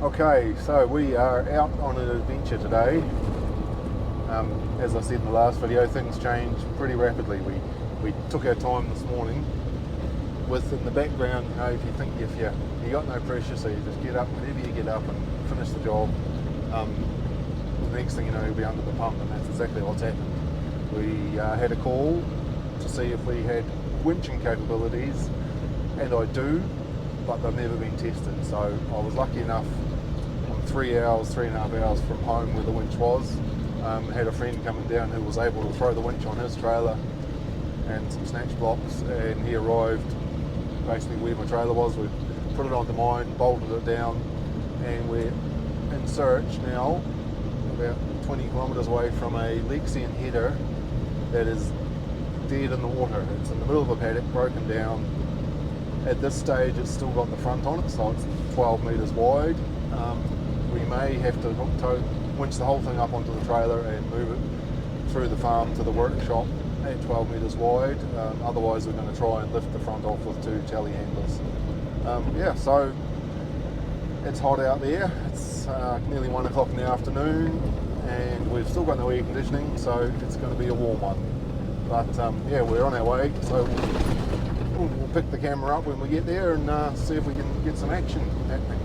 Okay, so we are out on an adventure today. As I said in the last video, things change pretty rapidly. We took our time this morning with, in the background, you know, if you got no pressure, so you just get up whenever you get up and finish the job. The next thing you know, you'll be under the pump, and that's exactly what's happened. We had a call to see if we had winching capabilities, and I do, but they've never been tested. So I was lucky enough, I'm 3.5 hours from home where the winch was. Had a friend coming down who was able to throw the winch on his trailer and some snatch blocks, and he arrived basically where my trailer was. We put it onto mine, bolted it down, and we're in search now, about 20 kilometres away from a Lexian header that is dead in the water. It's in the middle of a paddock, broken down. At this stage it's still got the front on it, so it's 12 metres wide. We may have to winch the whole thing up onto the trailer and move it through the farm to the workshop at 12 metres wide. Otherwise we're going to try and lift the front off with 2 telehandlers. So it's hot out there. It's nearly 1 o'clock in the afternoon and we've still got no air conditioning, so it's going to be a warm one. But we're on our way, so we'll pick the camera up when we get there and see if we can get some action happening.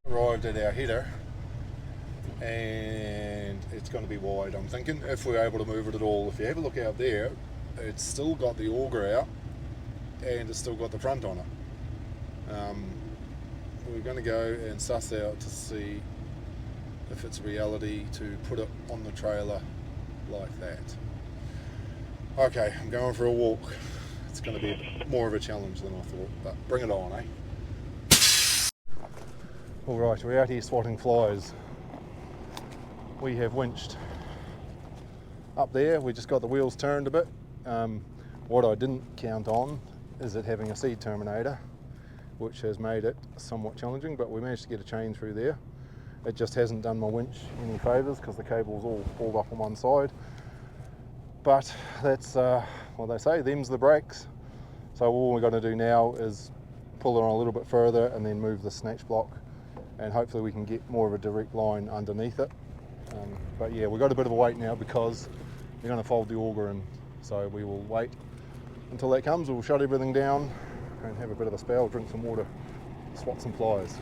Arrived at our header and it's going to be wide, I'm thinking, if we're able to move it at all. If you have a look out there, it's still got the auger out and it's still got the front on it. We're going to go and suss out to see if it's reality to put it on the trailer like that. Okay, I'm going for a walk. It's going to be more of a challenge than I thought, but bring it on, eh? Alright, we're out here swatting flies. We have winched up there. We just got the wheels turned a bit. What I didn't count on is it having a seed terminator, which has made it somewhat challenging, but we managed to get a chain through there. It just hasn't done my winch any favours because the cable's all pulled up on one side. But that's, well, they say, them's the brakes. So all we're going to do now is pull it on a little bit further and then move the snatch block, and hopefully we can get more of a direct line underneath it. But yeah, we've got a bit of a wait now because we're going to fold the auger in. So we will wait until that comes. We'll shut everything down and have a bit of a spell, drink some water, swat some flies.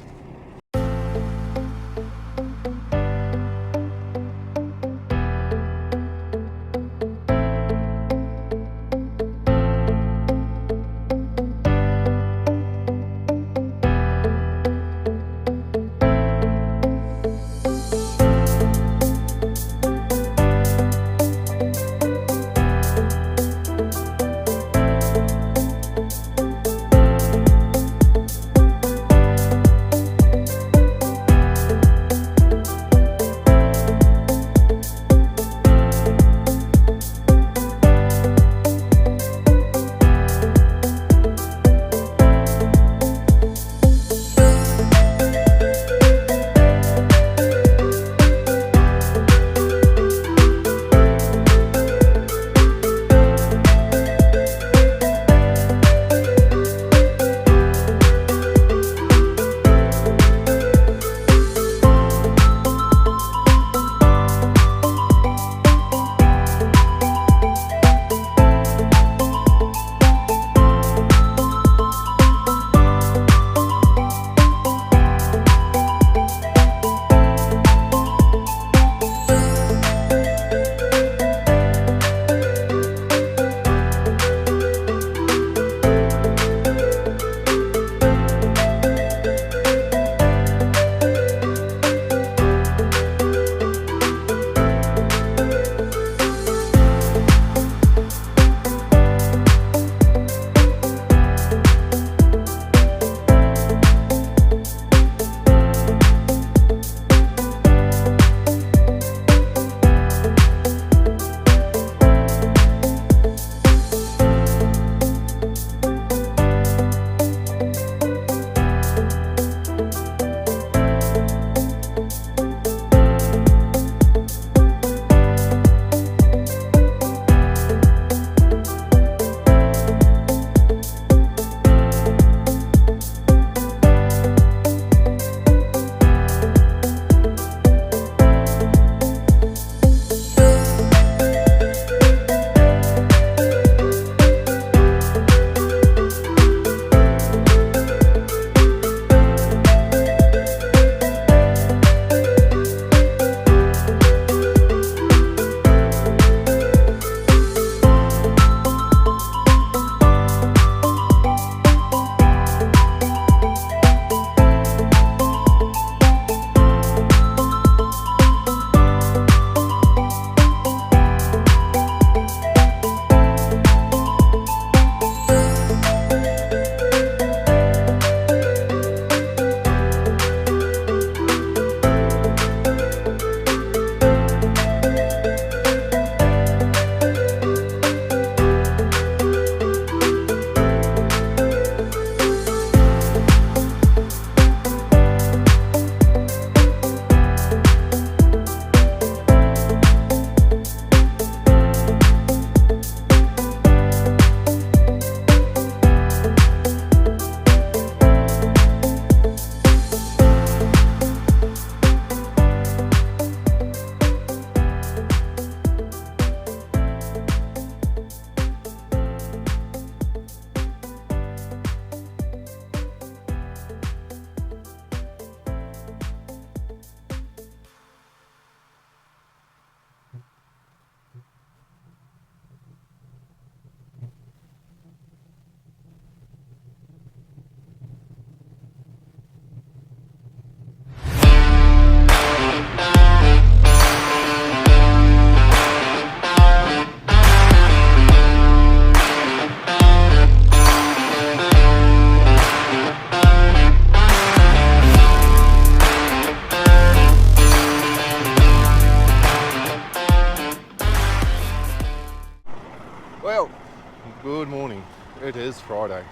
It is Friday.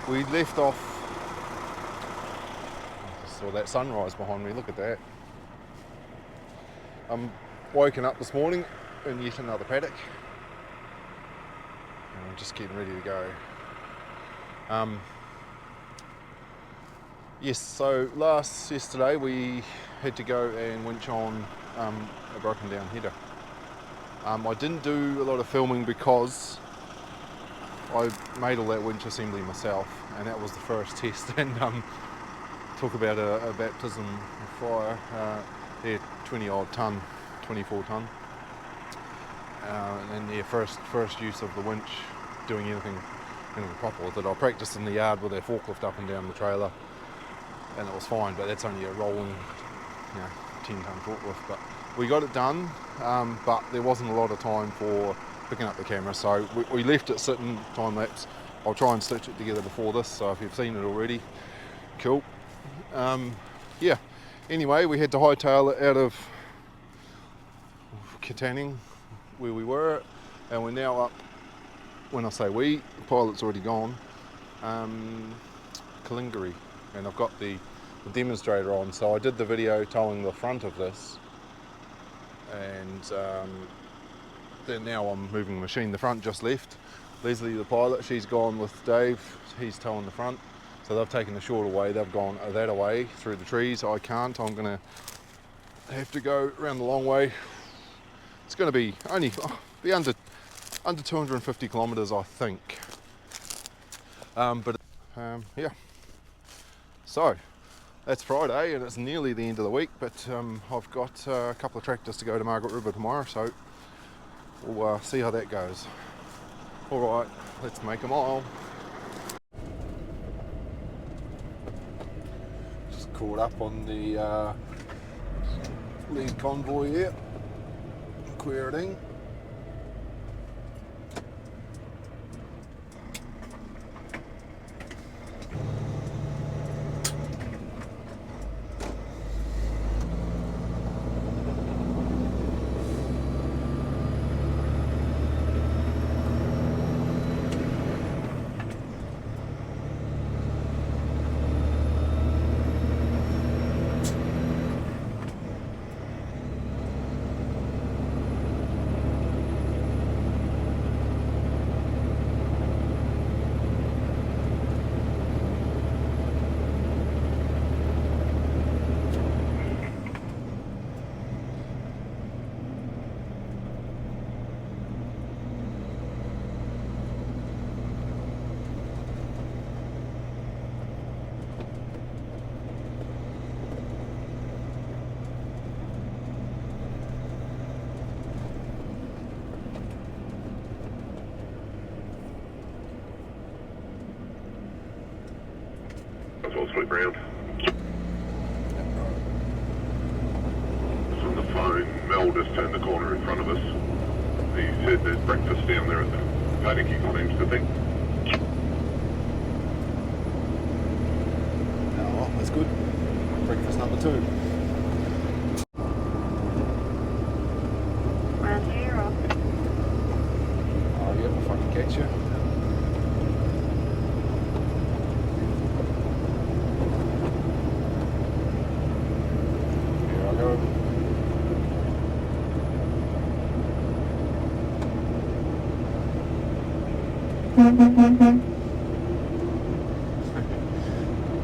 We left off. I just saw that sunrise behind me. Look at that. I'm woken up this morning in yet another paddock, and I'm just getting ready to go. Yes. So yesterday we had to go and winch on a broken down header. I didn't do a lot of filming because I made all that winch assembly myself, and that was the first test. And talk about a baptism of fire. Yeah, 24 ton. And yeah, first use of the winch, doing anything proper with it. I practiced in the yard with our forklift up and down the trailer, and it was fine. But that's only a rolling, 10-ton forklift. But we got it done. But there wasn't a lot of time for picking up the camera, so we left it sitting time lapse. I'll try and stitch it together before this, so if you've seen it already, cool. Yeah, anyway, we had to hightail it out of Katanning, where we were, and we're now up, when I say we, the pilot's already gone, Kalingari, and I've got the demonstrator on. So I did the video towing the front of this, and then now I'm moving the machine. The front just left. Leslie, the pilot, she's gone with Dave. He's towing the front. So they've taken the shorter way. They've gone that away through the trees. I can't. I'm going to have to go around the long way. It's going to be be under 250 kilometres, I think. Yeah. So that's Friday, and it's nearly the end of the week. But I've got a couple of tractors to go to Margaret River tomorrow. So we'll see how that goes. Alright, let's make a mile. Just caught up on the lead convoy here. Querying. All split round. It's on the phone. Mel just turned the corner in front of us. He said there's breakfast down there at the paddock, he seems to think. Oh, that's good. Breakfast number 2. Round here or? Oh, yeah, if I can catch you.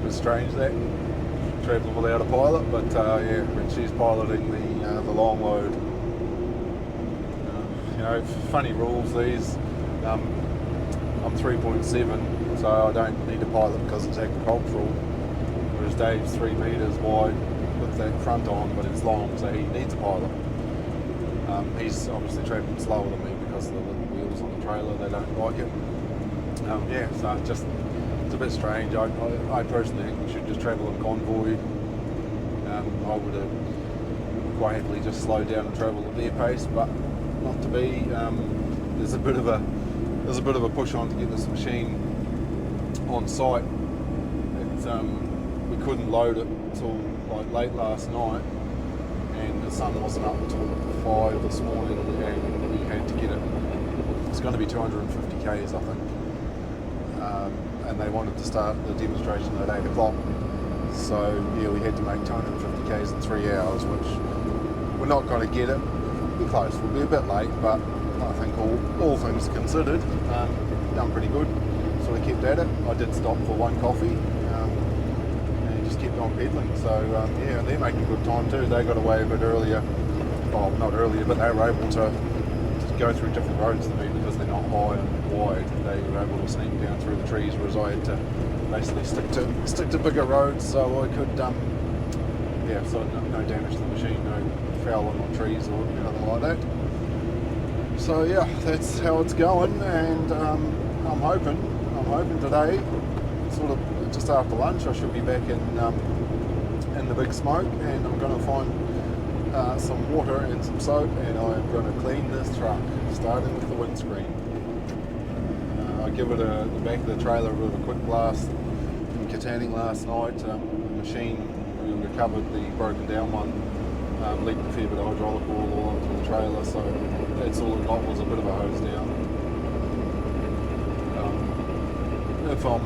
Bit strange that, travelling without a pilot, but yeah, when she's piloting the long load, funny rules these. I'm 3.7, so I don't need a pilot because it's agricultural, whereas Dave's 3 metres wide with that front on, but it's long, so he needs a pilot. He's obviously travelling slower than me because of the little wheels on the trailer, they don't like it. Yeah, so it's a bit strange. I personally think we should just travel in convoy. I would have quite happily just slowed down and travelled at their pace, but not to be. There's a bit of a push on to get this machine on site. We couldn't load it until like late last night, and the sun wasn't up until 5 this morning, and we had to get it It's going to be 250 k's, I think. And they wanted to start the demonstration at 8 o'clock. So yeah, we had to make 250 k's in 3 hours, which we're not going to get it. We'll be close. We'll be a bit late, but I think all things considered, done pretty good. Sort of kept at it. I did stop for one coffee and just kept on pedaling. So yeah, and they're making good time too. They got away a bit earlier. Well, not earlier, but they were able to go through different roads than me because they're not high and wide. They were able to sneak down through the trees, whereas I had to basically stick to bigger roads so I could yeah, so no damage to the machine, no fouling on trees or anything like that. So yeah, that's how it's going, and I'm hoping today, sort of just after lunch, I should be back in the big smoke, and I'm going to find some water and some soap, and I'm going to clean this truck, starting with the windscreen. I give it the back of the trailer a bit of a quick blast in Katanning last night. The machine, we recovered the broken down one, leaked a fair bit of hydraulic oil all onto the trailer, so that's all it got was a bit of a hose down. If I'm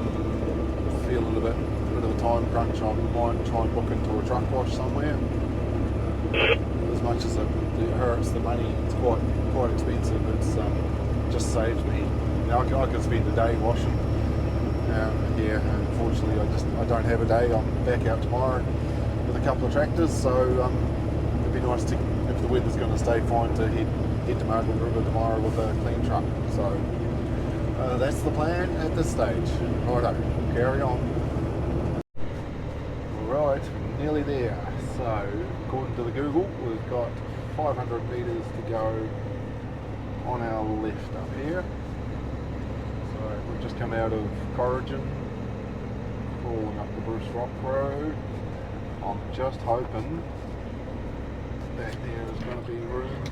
feeling a bit of a time crunch, I might try and book into a truck wash somewhere. As much as it hurts the money, it's quite expensive. It's just saves me. I could spend a day washing. Yeah, unfortunately, I don't have a day. I'm back out tomorrow with a couple of tractors, so it'd be nice to, if the weather's going to stay fine, to head to Margaret River tomorrow with a clean truck. So that's the plan at this stage. Righto, carry on. Right, nearly there. So, according to the Google, we've got 500 metres to go on our left up here. So, we've just come out of Corrigan, crawling up the Bruce Rock Road. I'm just hoping back there is going to be room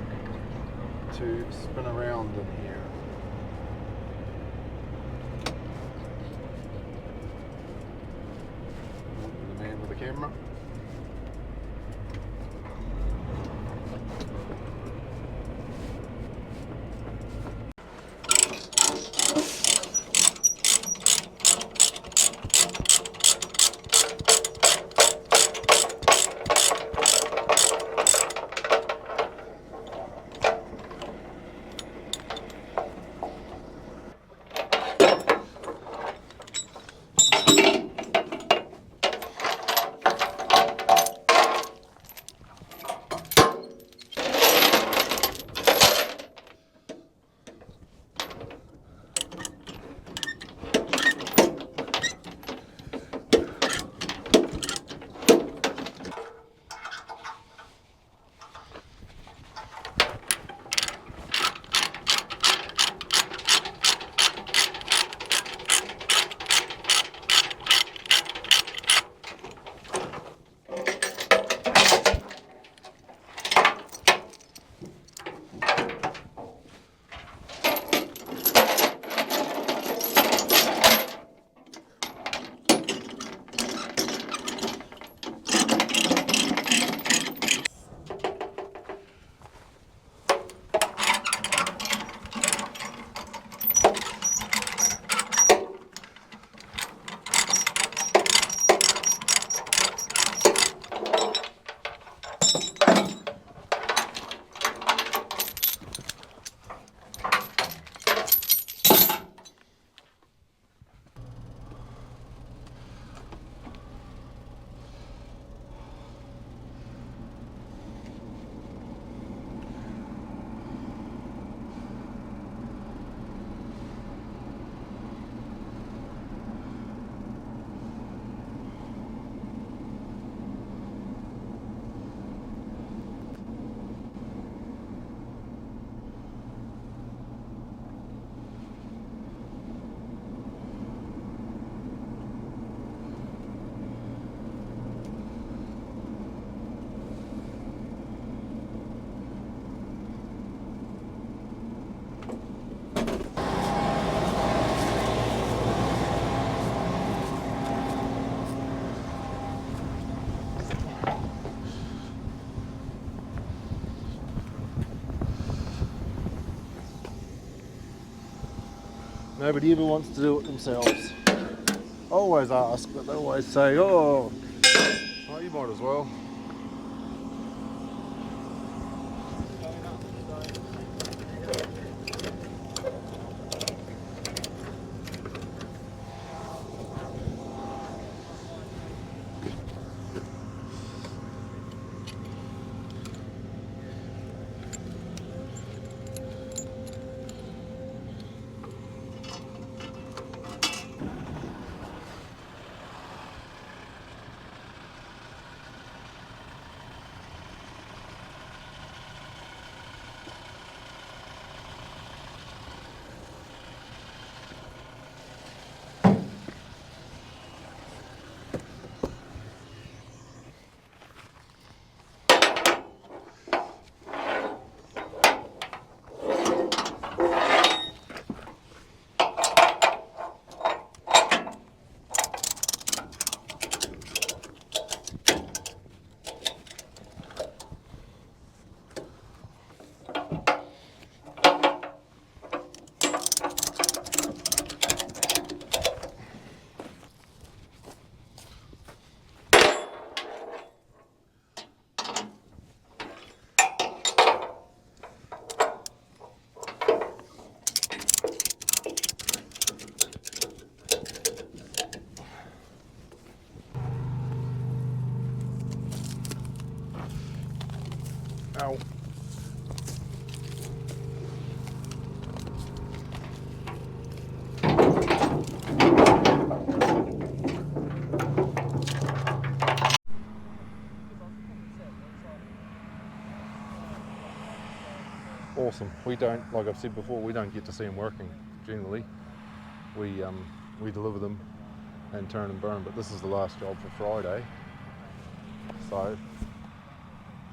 to spin around in here. The man with the camera. Nobody ever wants to do it themselves. I always ask, but they always say, oh, you might as well. Ow. Awesome. We don't, like I've said before, we don't get to see them working generally. We deliver them and turn and burn, but this is the last job for Friday. So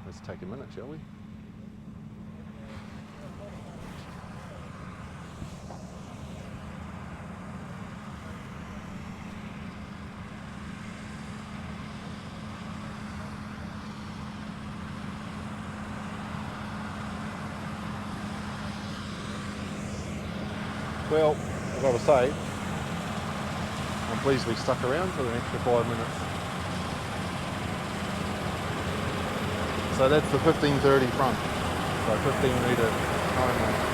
let's take a minute, shall we? Well, I've got to say, I'm pleased we stuck around for an extra 5 minutes. So that's the 1530 front, so 15 metre time length.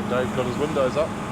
Dave's got his windows up.